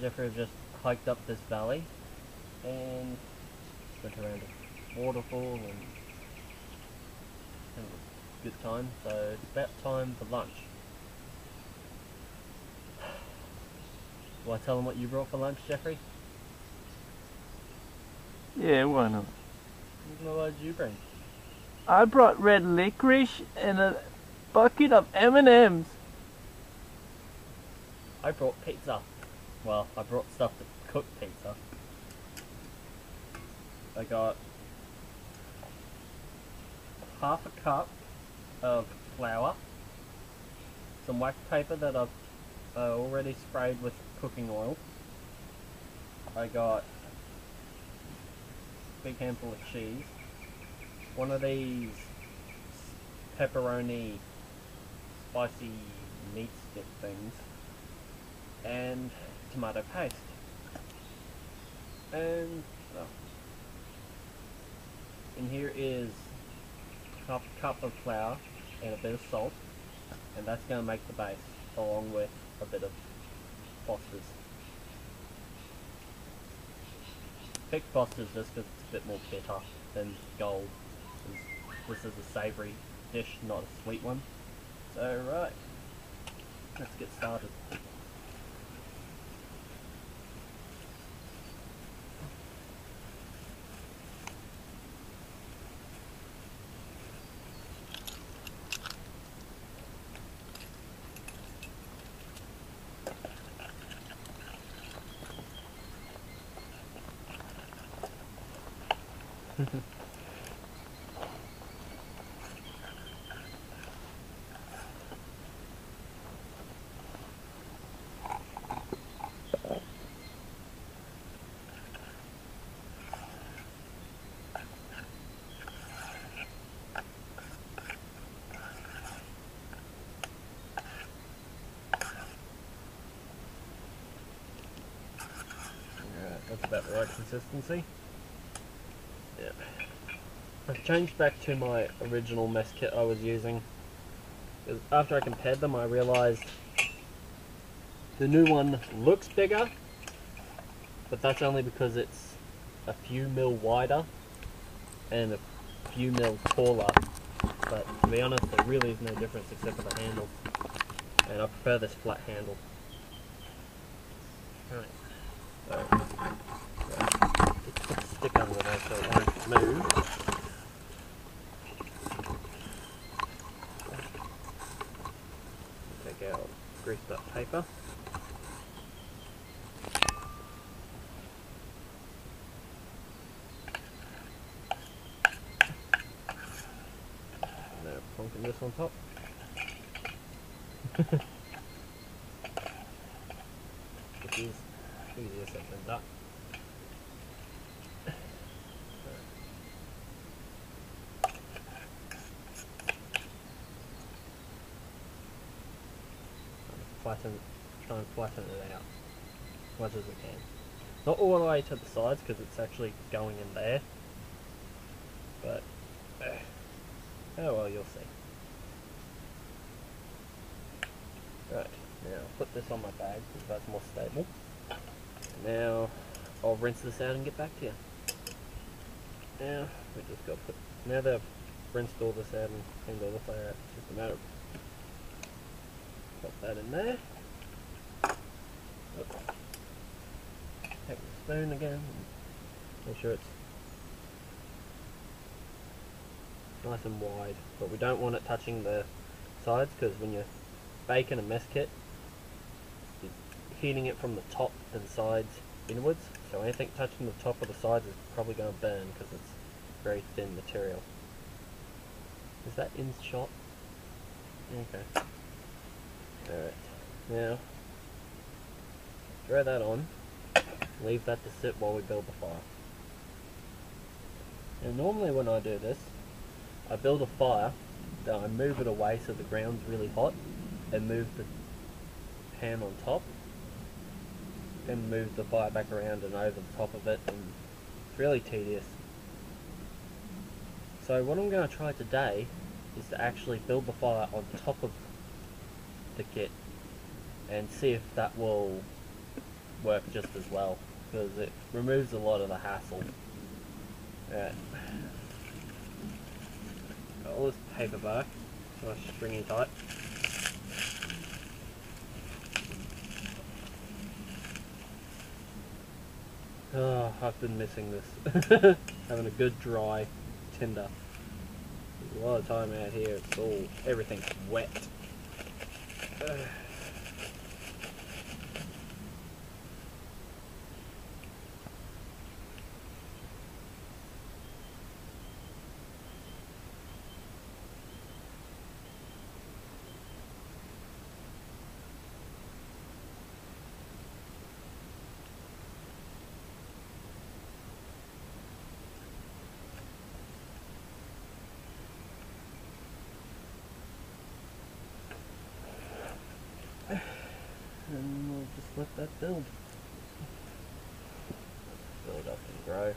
and Jeffrey have just hiked up this valley and went around a waterfall and had a good time, so it's about time for lunch. Will I tell them what you brought for lunch, Jeffrey? Yeah, why not? What did you bring? I brought red licorice and a bucket of M&Ms. I brought pizza. Well, I brought stuff to cook pizza. I got half a cup of flour, some wax paper that I've already sprayed with cooking oil. I got a big handful of cheese, one of these pepperoni spicy meat stick things, and tomato paste. And in here is half a cup of flour and a bit of salt, and that's going to make the base, along with a bit of Foster's. Picked Foster's just because it's a bit more bitter than Gold. This is a savoury dish, not a sweet one. So right, let's get started. That's about the right consistency. Yeah. I've changed back to my original mess kit I was using. Because after I compared them, I realised the new one looks bigger, but that's only because it's a few mil wider and a few mil taller. But to be honest, there really is no difference except for the handle. And I prefer this flat handle. Alright. So, put the stick under there so it won't move. Take out greased up paper. Now plonking this on top. Which is easier said than done. Try and flatten it out as much as we can. Not all the way to the sides because it's actually going in there, but oh well, you'll see. Right, now I'll put this on my bag because that's more stable. Now I'll rinse this out and get back to you. Now we just got to put, now that I've rinsed all this out and cleaned all the flour out, it's just a matter of pop that in there. Oops. Take the spoon again. Make sure it's nice and wide, but we don't want it touching the sides because when you're baking a mess kit, you're heating it from the top and sides inwards. So anything touching the top or the sides is probably going to burn because it's very thin material. Is that in shot? Okay. Alright, now throw that on, leave that to sit while we build the fire. And normally when I do this, I build a fire, then I move it away so the ground's really hot, and move the pan on top, then move the fire back around and over the top of it, and it's really tedious. So what I'm going to try today is to actually build the fire on top of the kit and see if that will work just as well, because it removes a lot of the hassle. Alright. Got all this paper back, nice stringy tight. Oh, I've been missing this. Having a good dry tinder. There's a lot of time out here, everything's wet. And we'll just let that build up and grow.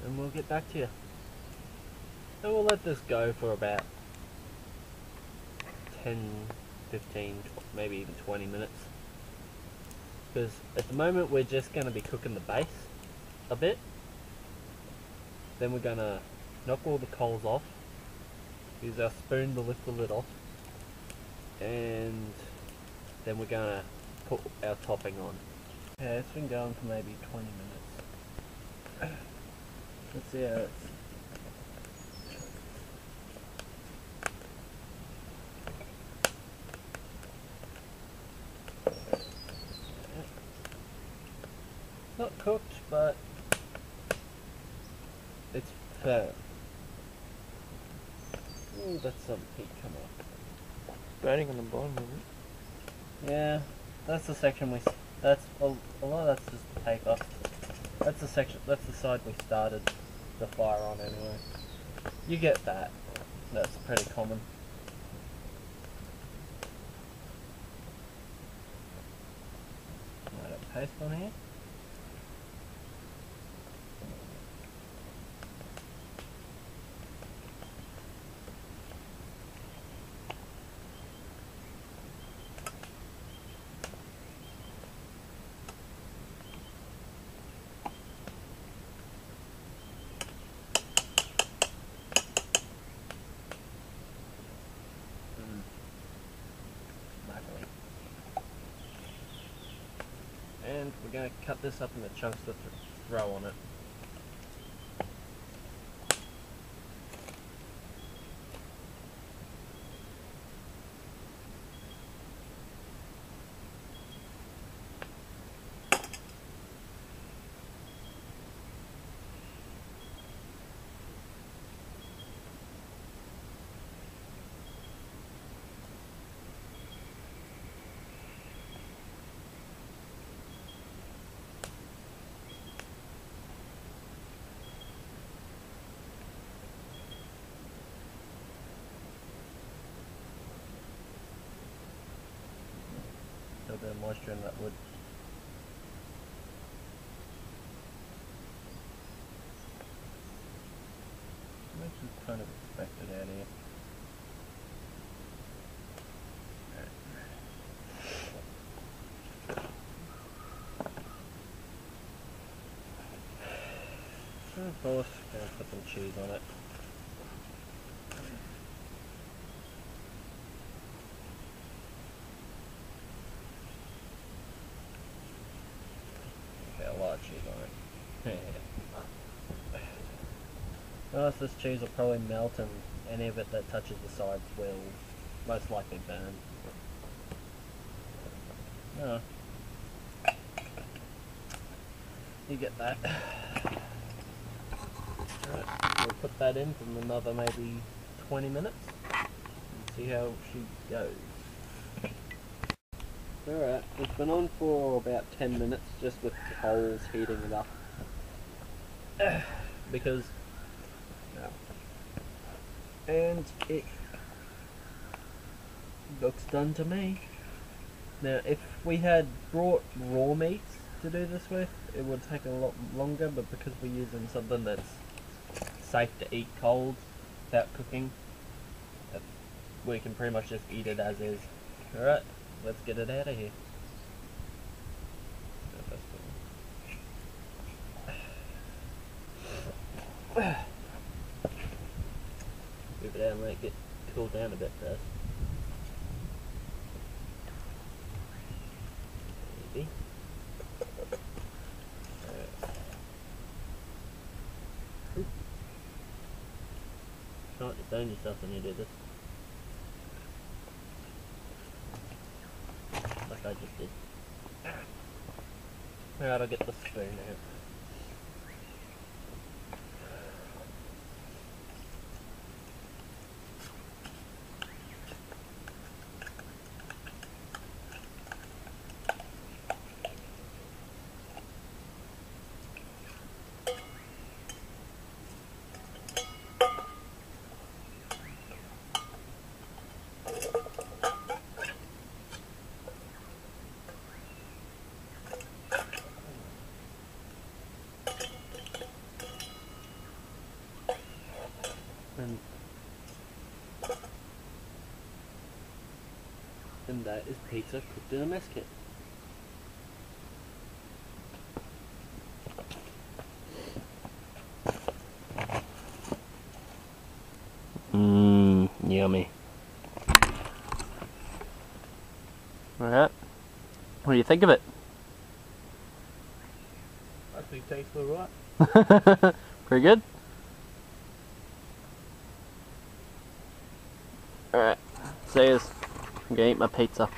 And we'll get back to you. And we'll let this go for about 10, 15, maybe even 20 minutes. Because at the moment we're just going to be cooking the base a bit. Then we're going to knock all the coals off. Use our spoon to lift the lid off, and then we're going to put our topping on. Okay, it's been going for maybe 20 minutes. Let's see how it's... Not cooked, but it's firm. Ooh, that's some heat come up. Burning on the bottom of it. Yeah, that's the section that's a lot of that's just the paper. That's the section. That's the side we started the fire on anyway. You get that. That's pretty common. Right, a paste on here. And we're going to cut this up into chunks to throw on it. A bit of moisture in that wood. Makes you kind of expect it out here. And of course, gonna put some cheese on it. A lot of cheese on it. Notice this cheese will probably melt, and any of it that touches the sides will most likely burn. Oh. You get that. Alright, we'll put that in for another maybe 20 minutes and see how she goes. Alright, it's been on for about 10 minutes just with the coals heating it up. Because, and it looks done to me. Now, if we had brought raw meats to do this with, it would take a lot longer, but because we're using something that's safe to eat cold without cooking, we can pretty much just eat it as is. Alright, let's get it out of here. Move it out and let it get cooled down a bit first. Maybe. Can't just own yourself when you do this. Like I just did. Alright, I'll get the spoon out. And that is pizza cooked in a mess kit. Mmm, yummy. Alright. What do you think of it? Actually tastes alright. Pretty good? Alright. See you. I'm gonna eat my pizza.